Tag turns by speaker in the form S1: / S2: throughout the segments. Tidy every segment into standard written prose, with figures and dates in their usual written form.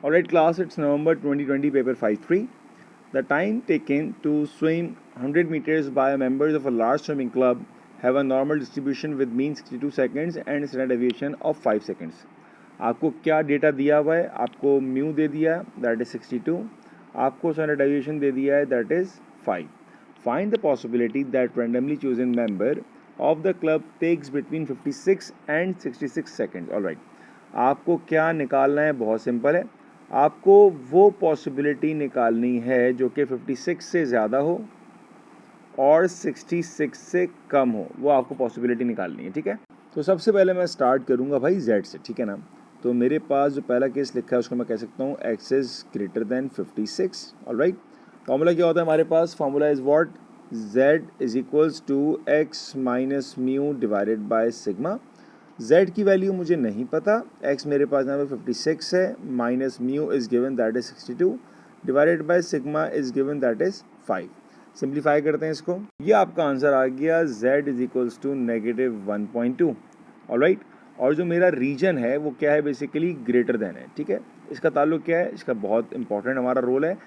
S1: Alright class, it's November 2020, paper 5-3. The time taken to swim 100 meters by members of a large swimming club have a normal distribution with mean 62 seconds and standard deviation of 5 seconds. आपको क्या data दिया हुआ है? आपको mu दे दिया है, that is 62. आपको standard deviation दे दिया है, that is 5. Find the possibility that randomly chosen member of the club takes between 56 and 66 seconds. Alright, आपको क्या निकालना है? बहुत सिंपल है. आपको वो पॉसिबिलिटी निकालनी है जो कि 56 से ज़्यादा हो और 66 से कम हो. वो आपको पॉसिबिलिटी निकालनी है. ठीक है, तो सबसे पहले मैं स्टार्ट करूँगा भाई Z से. ठीक है ना, तो मेरे पास जो पहला केस लिखा है उसको मैं कह सकता हूँ x is greater than 56. Alright, formula क्या होता है हमारे पास? Formula is what? Z is equals to x minus mu divided by sigma. Z की वैल्यू मुझे नहीं पता, x मेरे पास यहाँ पे 56 है, minus mu is given that is 62 divided by sigma is given that is 5. Simplify करते हैं इसको, ये आपका आंसर आ गया Z is equals to -1.2. Alright, और जो मेरा रीजन है वो क्या है? बेसिकली ग्रेटर देन है. ठीक है, इसका ताल्लुक क्या है? इसका बहुत इंपॉर्टेंट हमारा रोल है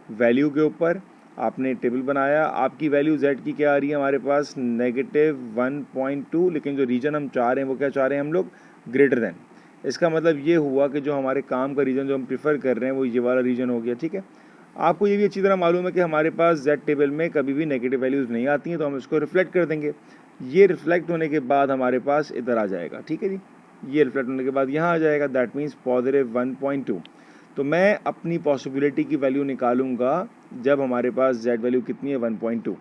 S1: वैल्यू के ऊपर. आपने टेबल बनाया, आपकी वैल्यू Z की क्या आ रही है हमारे पास? -1.2, लेकिन जो रीजन हम चाह रहे हैं वो क्या चाह रहे हैं हम लोग? Greater than. इसका मतलब ये हुआ कि जो हमारे काम का रीजन जो हम प्रीफर कर रहे हैं वो ये वाला रीजन हो गया. ठीक है, आपको ये भी अच्छी तरह मालूम है कि हमारे पास Z टेबल में कभी भी नेगेटिव वैल्यूज़ नहीं आती हैं, तो हम इसको रिफ्लेक्ट कर देंगे. ये रिफ्लेक्ट होने के बाद हमारे पास इधर आ जाएगा. ठीक है जी, ये रिफ्लेक्ट होने के बाद यहाँ आ जाएगा, दैट मीन्स +1.2. तो मैं अपनी पॉसिबिलिटी की वैल्यू निकालूंगा जब हमारे पास Z वैल्यू कितनी है? 1.2.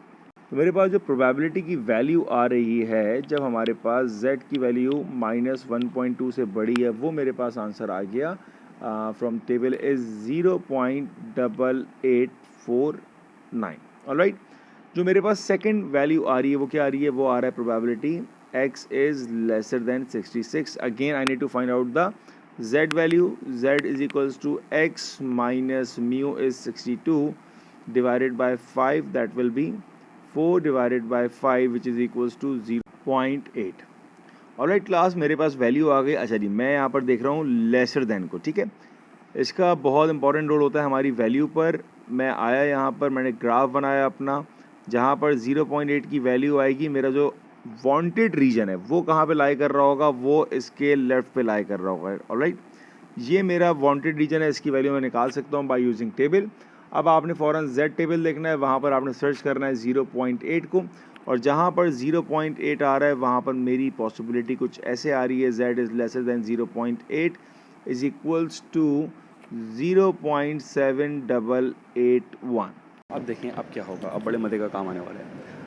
S1: तो मेरे पास जो प्रोबेबिलिटी की वैल्यू आ रही है जब हमारे पास Z की वैल्यू -1.2 से बड़ी है, वो मेरे पास आंसर आ गया फ्रॉम टेबल इज़ 0.8849. ऑलराइट, जो मेरे पास सेकंड वैल्यू आ रही है वो क्या आ रही है? वो आ रहा है probability x is lesser than 66. Again I need to find out the Z value. Z is equals to x minus mu is 62 divided by 5, that will be 4 divided by 5 which is equals to 0.8. Alright class, मेरे पास value आ गई. अच्छा जी, मैं यहाँ पर देख रहा हूँ lesser than को. ठीक है, इसका बहुत इंपॉर्टेंट रोल होता है हमारी वैल्यू पर. मैं आया यहाँ पर, मैंने ग्राफ बनाया अपना, जहाँ पर 0.8 की वैल्यू आएगी. मेरा जो वांटेड रीजन है वो कहाँ पे लाई कर रहा होगा? वो इसके लेफ्ट पे लाई कर रहा होगा. ऑलराइट, ये मेरा वांटेड रीजन है, इसकी वैल्यू मैं निकाल सकता हूँ बाय यूजिंग टेबल. अब आपने फ़ौरन Z टेबल देखना है, वहाँ पर आपने सर्च करना है 0.8 को, और जहाँ पर 0.8 आ रहा है वहाँ पर मेरी पॉसिबिलिटी कुछ ऐसे आ रही है, Z is lesser than 0.8 is equals to 0.7881.
S2: अब देखें अब क्या होगा, अब बड़े मज़े का काम आने वाला है.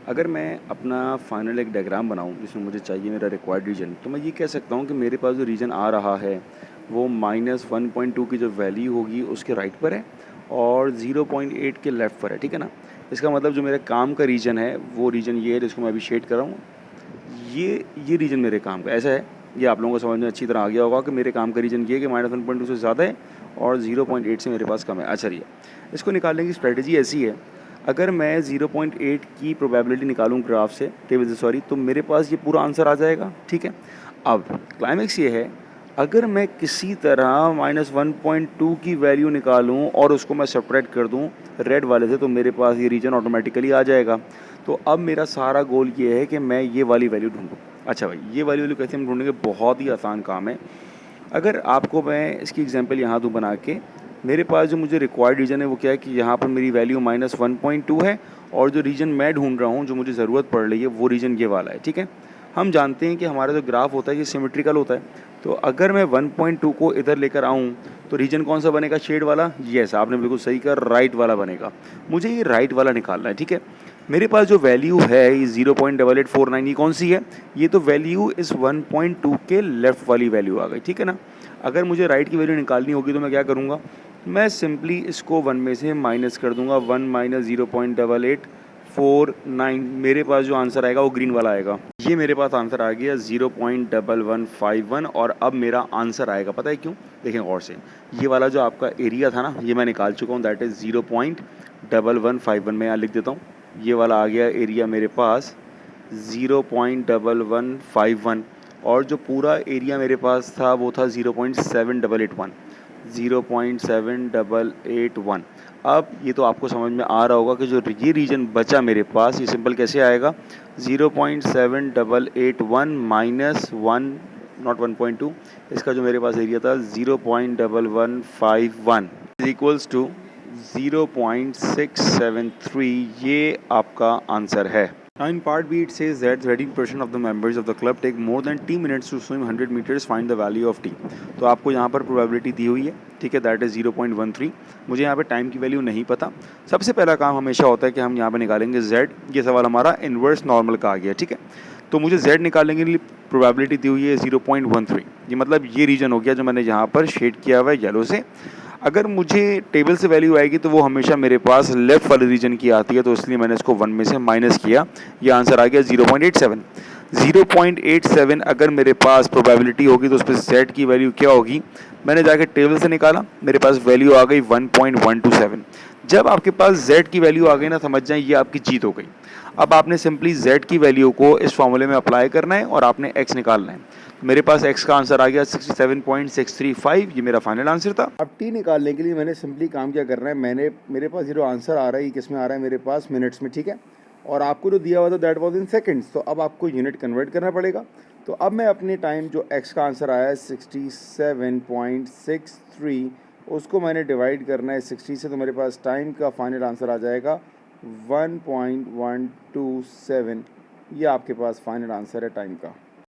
S2: अगर मैं अपना फाइनल एक डायग्राम बनाऊं जिसमें मुझे चाहिए मेरा रिक्वायर्ड रीजन, तो मैं ये कह सकता हूं कि मेरे पास जो रीजन आ रहा है वो -1.2 की जो वैल्यू होगी उसके राइट पर है और 0.8 के लेफ़्ट पर है. ठीक है ना, इसका मतलब जो मेरे काम का रीजन है वो रीजन ये है जिसको मैं अभी शेड कर रहा हूँ. ये रीजन मेरे काम का ऐसा है, ये आप लोगों को समझ में अच्छी तरह आ गया होगा कि मेरे काम का रीजन ये है कि -1.2 से ज़्यादा है और 0.8 से मेरे पास कम है. अच्छा रही है, इसको निकालने की स्ट्रेटजी ऐसी है, अगर मैं 0.8 की प्रोबेबिलिटी निकालूं ग्राफ से, टेबल से सॉरी, तो मेरे पास ये पूरा आंसर आ जाएगा. ठीक है, अब क्लाइमेक्स ये है, अगर मैं किसी तरह -1.2 की वैल्यू निकालूं और उसको मैं सेपरेट कर दूं रेड वाले से, तो मेरे पास ये रीजन ऑटोमेटिकली आ जाएगा. तो अब मेरा सारा गोल ये है कि मैं ये वाली वैल्यू ढूंढूं. अच्छा भाई, ये वाली वैल्यू कैसे हम ढूंढेंगे? बहुत ही आसान काम है. अगर आपको मैं इसकी एग्जांपल यहाँ दूँ बना के, मेरे पास जो मुझे रिक्वायर्ड रीजन है वो क्या है कि यहाँ पर मेरी वैल्यू -1.2 है और जो रीजन मैं ढूंढ रहा हूँ, जो मुझे ज़रूरत पड़ रही है, वो रीजन ये वाला है. ठीक है, हम जानते हैं कि हमारा जो ग्राफ होता है ये सिमेट्रिकल होता है, तो अगर मैं 1.2 को इधर लेकर आऊँ तो रीजन कौन सा बनेगा? शेड वाला. यस, आपने बिल्कुल सही कहा, राइट वाला बनेगा. मुझे ये राइट वाला निकालना है. ठीक है, मेरे पास जो वैल्यू है ये 0.8849, ये कौन सी है? ये तो वैल्यू इस 1.2 के लेफ़्ट वाली वैल्यू आ गई. ठीक है ना, अगर मुझे राइट की वैल्यू निकालनी होगी तो मैं क्या करूँगा? मैं सिंपली इसको 1 में से माइनस कर दूंगा. 1 माइनस 0.8849, मेरे पास जो आंसर आएगा वो ग्रीन वाला आएगा. ये मेरे पास आंसर आ गया 0.1151. और अब मेरा आंसर आएगा, पता है क्यों? देखें गौर से, ये वाला जो आपका एरिया था ना, ये मैं निकाल चुका हूँ, दैट इज़ 0.1151. मैं यहाँ लिख देता हूँ, ये वाला आ गया एरिया मेरे पास 0.1151, और जो पूरा एरिया मेरे पास था वो था 0.7881. 0.7881। अब ये तो आपको समझ में आ रहा होगा कि जो ये रीजन बचा मेरे पास, ये सिंपल कैसे आएगा, 0.7881 माइनस 1, नॉट 1.2, इसका जो मेरे पास एरिया था 0.1151 इज इक्वल्स टू 0.673। ये आपका आंसर है। Now in part B it says that 30% of the members of the club take more than T minutes to swim 100 meters, find the value of T। तो आपको यहाँ पर probability दी हुई है, ठीक है, दैट इज़ 0.13। मुझे यहाँ पे टाइम की वैल्यू नहीं पता। सबसे पहला काम हमेशा होता है कि हम यहाँ पे निकालेंगे Z। ये सवाल हमारा इन्वर्स नॉर्मल का आ गया, ठीक है। तो मुझे Z निकालने के लिए प्रोबेबिलिटी दी हुई है 0.13। ये मतलब ये रीजन हो गया जो मैंने यहाँ पर शेड किया हुआ है येलो से। अगर मुझे टेबल से वैल्यू आएगी तो वो हमेशा मेरे पास लेफ्ट वाले रीजन की आती है, तो इसलिए मैंने इसको 1 में से माइनस किया। ये आंसर आ गया 0.87। 0.87 अगर मेरे पास प्रोबेबिलिटी होगी तो उस पर Z की वैल्यू क्या होगी, मैंने जाके टेबल से निकाला, मेरे पास वैल्यू आ गई 1.127। जब आपके पास Z की वैल्यू आ गई ना, समझ जाएं ये आपकी जीत हो गई। अब आपने सिंपली Z की वैल्यू को इस फॉर्मूले में अप्लाई करना है और आपने X निकालना है। मेरे पास X का आंसर आ गया 67.635। ये मेरा फाइनल आंसर था। अब T निकालने के लिए मैंने सिंपली काम क्या करना है, मेरे पास ये जो आंसर आ रहा है ये किस में आ रहा है, मेरे पास मिनट्स में, ठीक है, और आपको जो दिया हुआ था दैट वाज इन सेकंड्स, तो अब आपको यूनिट कन्वर्ट करना पड़ेगा। तो अब मैं अपने टाइम जो X का आंसर आया है 67.63, उसको मैंने डिवाइड करना है 60 से, तो मेरे पास टाइम का फाइनल आंसर आ जाएगा 1.127। ये आपके पास फाइनल आंसर है टाइम का।